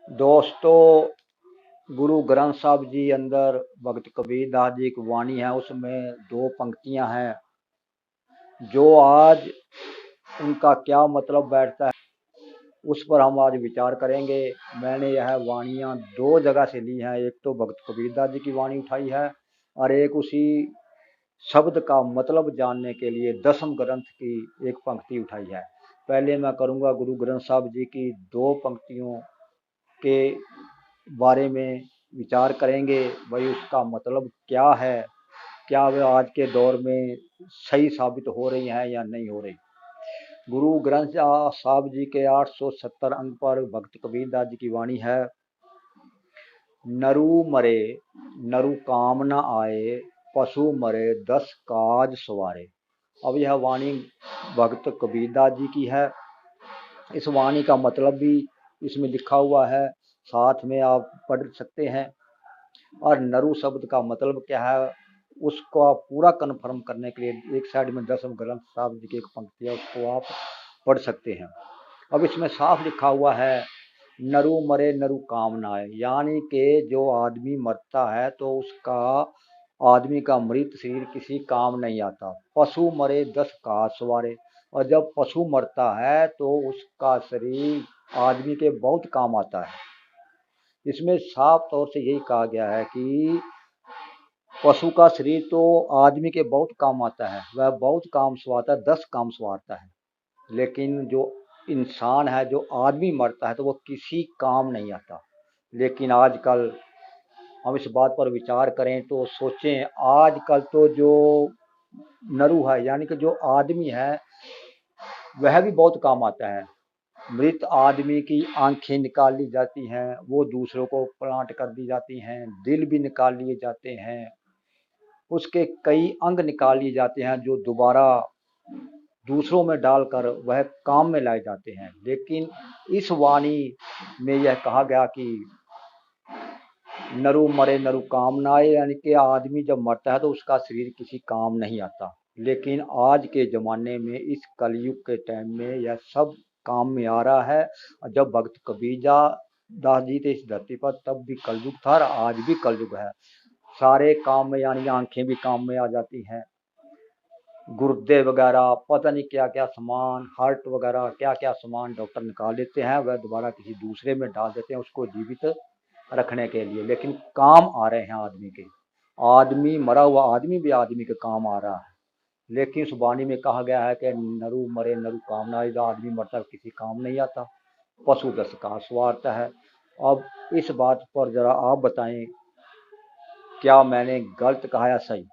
दोस्तों, गुरु ग्रंथ साहब जी अंदर भगत कबीर दास जी की वाणी है, उसमें दो पंक्तियां हैं जो आज उनका क्या मतलब बैठता है, उस पर हम आज विचार करेंगे। मैंने यह वाणियां दो जगह से ली हैं, एक तो भगत कबीर दास जी की वाणी उठाई है और एक उसी शब्द का मतलब जानने के लिए दसम ग्रंथ की एक पंक्ति उठाई है। पहले मैं करूंगा गुरु ग्रंथ साहब जी की दो पंक्तियों के बारे में विचार करेंगे। भाई उसका मतलब क्या है, क्या वे आज के दौर में सही साबित हो रही हैं या नहीं हो रही। गुरु ग्रंथ साहब जी के 870 अंक पर भक्त कबीर दास जी की वाणी है, नरु मरे नरु काम न आए, पशु मरे 10 काज सवारे। अब यह वाणी भक्त कबीर दास जी की है। इस वाणी का मतलब भी इसमें लिखा हुआ है, साथ में आप पढ़ सकते हैं। और नरु शब्द का मतलब क्या है, उसको आप पूरा कन्फर्म करने के लिए एक साइड में दसम ग्रंथ साहब जी की एक पंक्ति है, उसको आप पढ़ सकते हैं। अब इसमें साफ लिखा हुआ है, नरु मरे नरु काम ना आए, यानी कि जो आदमी मरता है तो उसका आदमी का मृत शरीर किसी काम नहीं आता। पशु मरे 10 घास सवारे, और जब पशु मरता है तो उसका शरीर आदमी के बहुत काम आता है। इसमें साफ तौर से यही कहा गया है कि पशु का शरीर तो आदमी के बहुत काम आता है, वह बहुत काम सवारता है, 10 काम सवारता है। लेकिन जो इंसान है, जो आदमी मरता है तो वो किसी काम नहीं आता। लेकिन आजकल हम इस बात पर विचार करें तो सोचें, आजकल तो जो नरु है यानी कि जो आदमी है वह भी बहुत काम आता है। मृत आदमी की आंखें निकाल ली जाती हैं, वो दूसरों को प्लांट कर दी जाती हैं, दिल भी निकाल लिए जाते हैं, उसके कई अंग निकाल लिए जाते हैं जो दोबारा दूसरों में डालकर वह काम में लाए जाते हैं। लेकिन इस वाणी में यह कहा गया कि नरु मरे नरु काम ना आए, यानी कि आदमी जब मरता है तो उसका शरीर किसी काम नहीं आता। लेकिन आज के ज़माने में इस कलयुग के टाइम में यह सब काम में आ रहा है। जब भक्त कबीर दास जी थे इस धरती पर तब भी कलयुग था और आज भी कलयुग है। सारे काम में, यानी आंखें भी काम में आ जाती हैं, गुर्दे वगैरह पता नहीं क्या क्या सामान, हार्ट वगैरह क्या क्या सामान डॉक्टर निकाल लेते हैं, वह दोबारा किसी दूसरे में डाल देते हैं उसको जीवित रखने के लिए। लेकिन काम आ रहे हैं आदमी के, आदमी मरा हुआ आदमी भी आदमी के काम आ रहा है। लेकिन इस वाणी में कहा गया है कि नरु मरे नरु काम ना आए, आदमी मरता किसी काम नहीं आता, पशु 10 का स्वार्थ है। अब इस बात पर जरा आप बताएं, क्या मैंने गलत कहा या सही।